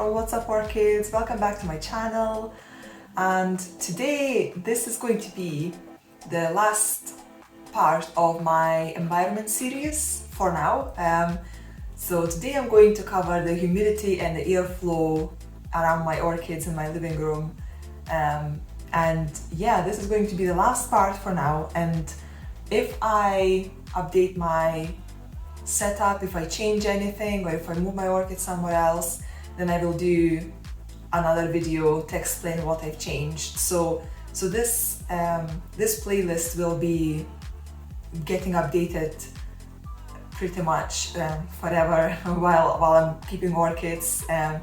from What's Up Orchids. Welcome back to my channel, and today this is going to be the last part of my environment series for now. So today I'm going to cover the humidity and the airflow around my orchids in my living room, and yeah, this is going to be the last part for now. And if I update my setup, if I change anything, or if I move my orchid somewhere else, then I will do another video to explain what I've changed. So this playlist will be getting updated pretty much forever while I'm keeping orchids, yeah,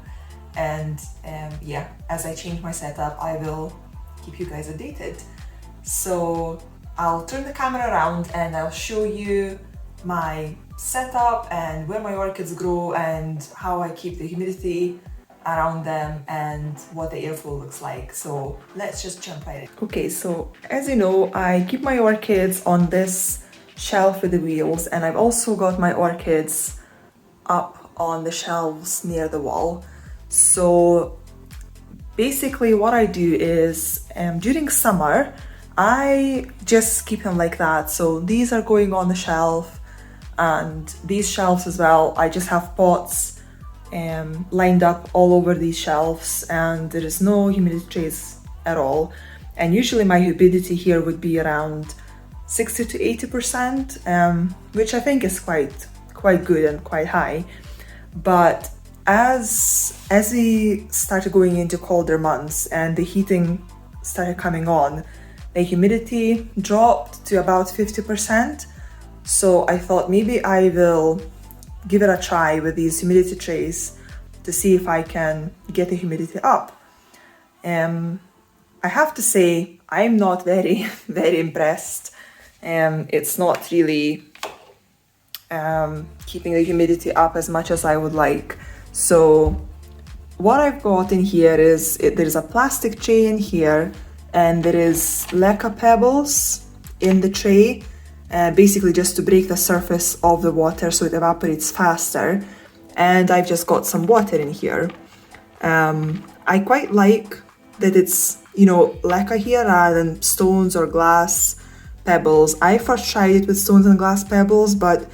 as I change my setup, I will keep you guys updated. So I'll turn the camera around and I'll show you my setup and where my orchids grow and how I keep the humidity around them and what the airflow looks like. So let's just jump right in. Okay, so as you know, I keep my orchids on this shelf with the wheels, and I've also got my orchids up on the shelves near the wall. So basically what I do is during summer I just keep them like that. So these are going on the shelf, and these shelves as well, I just have pots lined up all over these shelves, and there is no humidity trace at all. And usually my humidity here would be around 60 to 80%, which I think is quite good and quite high. But as we started going into colder months and the heating started coming on, the humidity dropped to about 50%. So I thought maybe I will give it a try with these humidity trays to see if I can get the humidity up. I have to say, I'm not very impressed. It's not really keeping the humidity up as much as I would like. So what I've got in here is, there's a plastic tray in here, and there is leca pebbles in the tray, basically just to break the surface of the water so it evaporates faster. And I've just got some water in here. I quite like that it's, leca here rather than stones or glass pebbles. I first tried it with stones and glass pebbles, but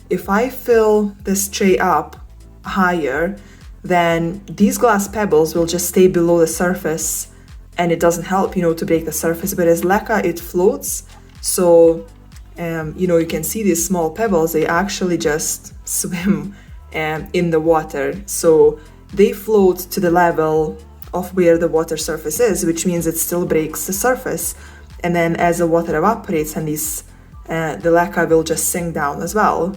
if I fill this tray up higher, then these glass pebbles will just stay below the surface, and it doesn't help, to break the surface. Whereas leca, it floats. So you can see these small pebbles, they actually just swim in the water. So they float to the level of where the water surface is, which means it still breaks the surface. And then as the water evaporates, and the leca will just sink down as well.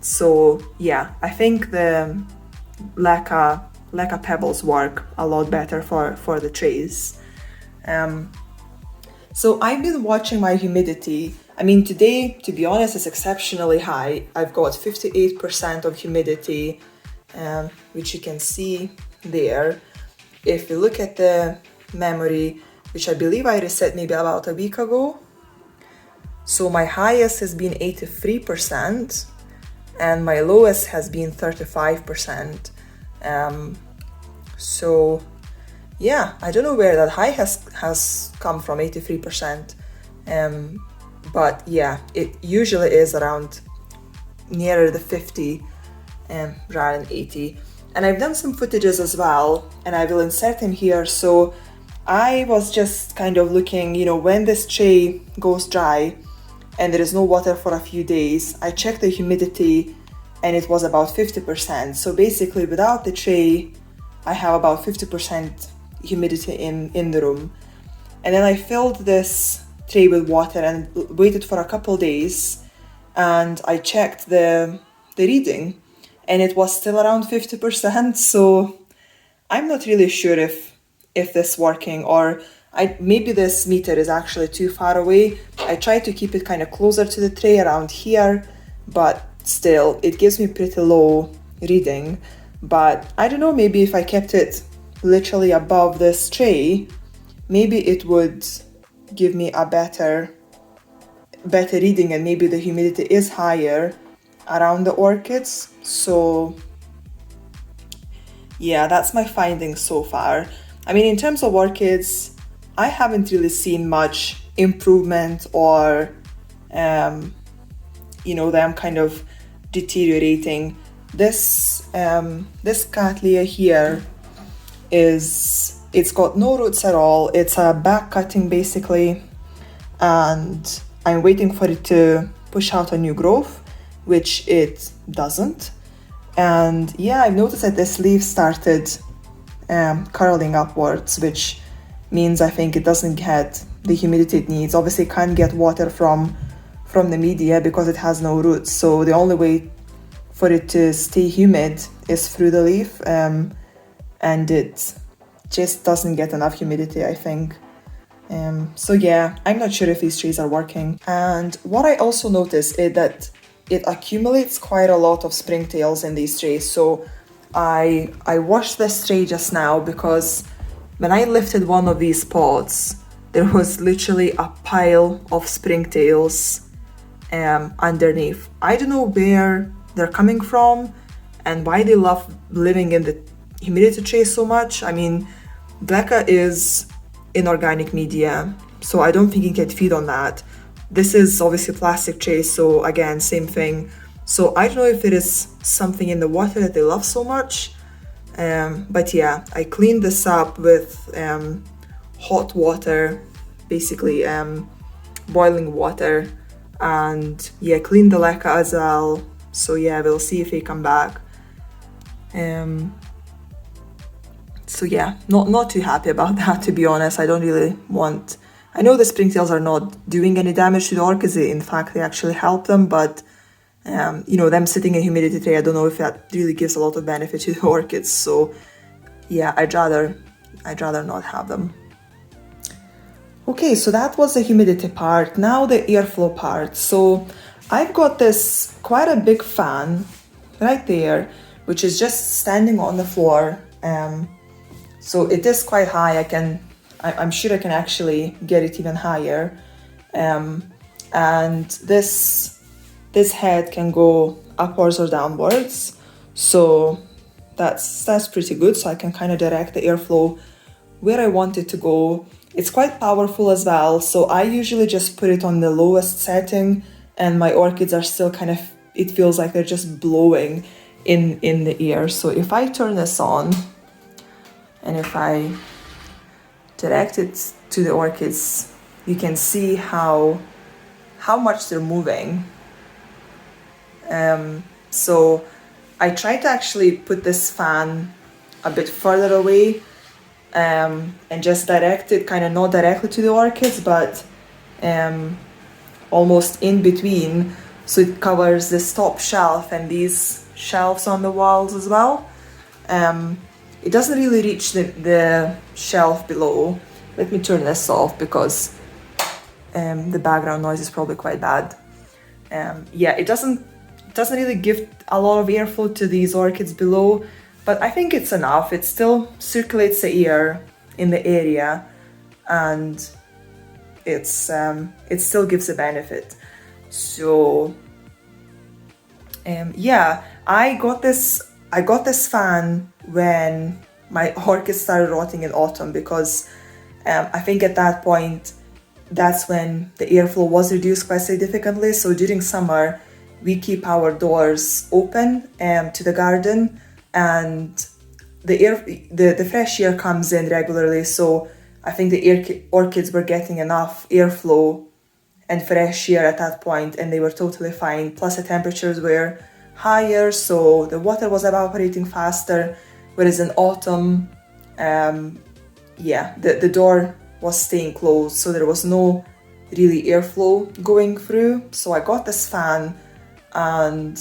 So yeah, I think the leca pebbles work a lot better for the trays. So I've been watching my humidity. I mean, today, to be honest, is exceptionally high. I've got 58% of humidity, which you can see there. If you look at the memory, which I believe I reset maybe about a week ago, so my highest has been 83%, and my lowest has been 35%. So yeah, I don't know where that high has come from, 83%. But yeah, it usually is around nearer the 50 rather than 80. And I've done some footages as well, and I will insert them here. So I was just kind of looking, when this tray goes dry and there is no water for a few days, I checked the humidity and it was about 50%. So basically without the tray, I have about 50% humidity in the room. And then I filled this tray with water and waited for a couple days, and I checked the reading, and it was still around 50%. So I'm not really sure if this is working, or maybe this meter is actually too far away. I tried to keep it kind of closer to the tray around here, but still it gives me pretty low reading. But I don't know, maybe if I kept it literally above this tray, maybe it would give me a better reading, and maybe the humidity is higher around the orchids. So yeah, that's my findings so far. I mean, in terms of orchids, I haven't really seen much improvement or, um, them kind of deteriorating. This cattleya here it's got no roots at all. It's a back cutting basically, and I'm waiting for it to push out a new growth, which it doesn't. And yeah, I've noticed that this leaf started curling upwards, which means I think it doesn't get the humidity it needs. Obviously, it can't get water from the media because it has no roots. So the only way for it to stay humid is through the leaf, and it just doesn't get enough humidity, I think. So yeah, I'm not sure if these trays are working. And what I also noticed is that it accumulates quite a lot of springtails in these trays. So I washed this tray just now because when I lifted one of these pots, there was literally a pile of springtails underneath. I don't know where they're coming from and why they love living in the humidity tray so much. I mean, Bleca is inorganic media, so I don't think you can feed on that. This is obviously plastic tray, so again, same thing. So I don't know if it is something in the water that they love so much, but yeah, I cleaned this up with hot water, basically boiling water, and yeah, clean the leca as well. So yeah, we'll see if they come back. So yeah, not too happy about that, to be honest. I don't really want... I know the springtails are not doing any damage to the orchids. In fact, they actually help them, but them sitting in humidity tray, I don't know if that really gives a lot of benefit to the orchids. So yeah, I'd rather not have them. Okay, so that was the humidity part. Now the airflow part. So I've got this quite a big fan right there, which is just standing on the floor. So it is quite high. I'm sure I can actually get it even higher. And this head can go upwards or downwards. So that's pretty good. So I can kind of direct the airflow where I want it to go. It's quite powerful as well. So I usually just put it on the lowest setting, and my orchids are still kind of, it feels like they're just blowing in the air. So if I turn this on, and if I direct it to the orchids, you can see how much they're moving. So I try to actually put this fan a bit further away, and just direct it kind of not directly to the orchids, but almost in between, so it covers this top shelf and these shelves on the walls as well. It doesn't really reach the shelf below. Let me turn this off because the background noise is probably quite bad. Yeah, it doesn't really give a lot of airflow to these orchids below, but I think it's enough. It still circulates the air in the area, and it still gives a benefit. So yeah, I got this fan when my orchids started rotting in autumn, because I think at that point, that's when the airflow was reduced quite significantly. So during summer, we keep our doors open to the garden, and the fresh air comes in regularly. So I think the orchids were getting enough airflow and fresh air at that point, and they were totally fine. Plus the temperatures were higher, so the water was evaporating faster. Whereas in autumn, the door was staying closed, so there was no really airflow going through. So I got this fan, and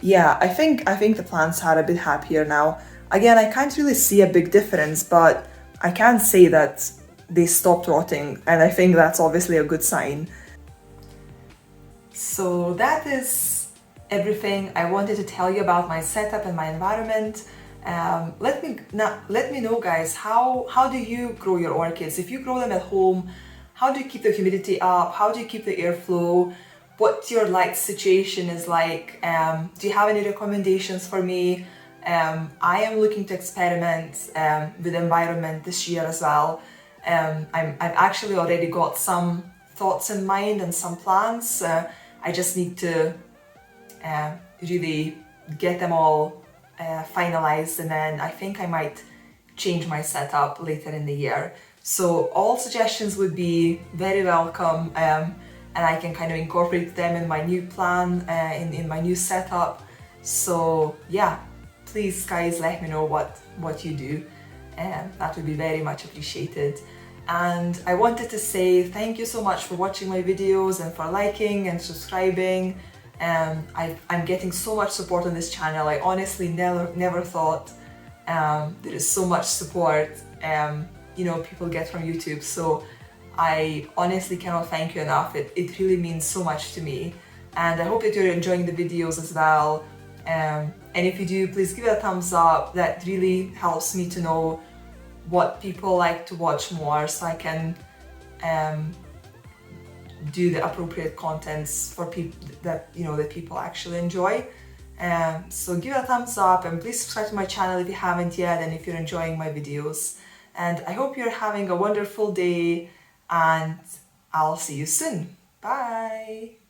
yeah, I think the plants are a bit happier now. Again, I can't really see a big difference, but I can say that they stopped rotting, and I think that's obviously a good sign. So that is everything I wanted to tell you about my setup and my environment. Let me know, guys, how do you grow your orchids? If you grow them at home, how do you keep the humidity up? How do you keep the airflow? What your light situation is like? Do you have any recommendations for me? I am looking to experiment with environment this year as well. I've actually already got some thoughts in mind and some plans. I just need to really get them all finalized, and then I think I might change my setup later in the year. So all suggestions would be very welcome, and I can kind of incorporate them in my new plan, in my new setup. So yeah, please guys, let me know what you do, and that would be very much appreciated. And I wanted to say thank you so much for watching my videos and for liking and subscribing. I'm getting so much support on this channel. I honestly never thought there is so much support people get from YouTube. So I honestly cannot thank you enough. It really means so much to me, and I hope that you're enjoying the videos as well. And if you do, please give it a thumbs up. That really helps me to know what people like to watch more, so I can do the appropriate contents for people that that people actually enjoy. So give it a thumbs up, and please subscribe to my channel if you haven't yet, and if you're enjoying my videos. And I hope you're having a wonderful day, and I'll see you soon. Bye!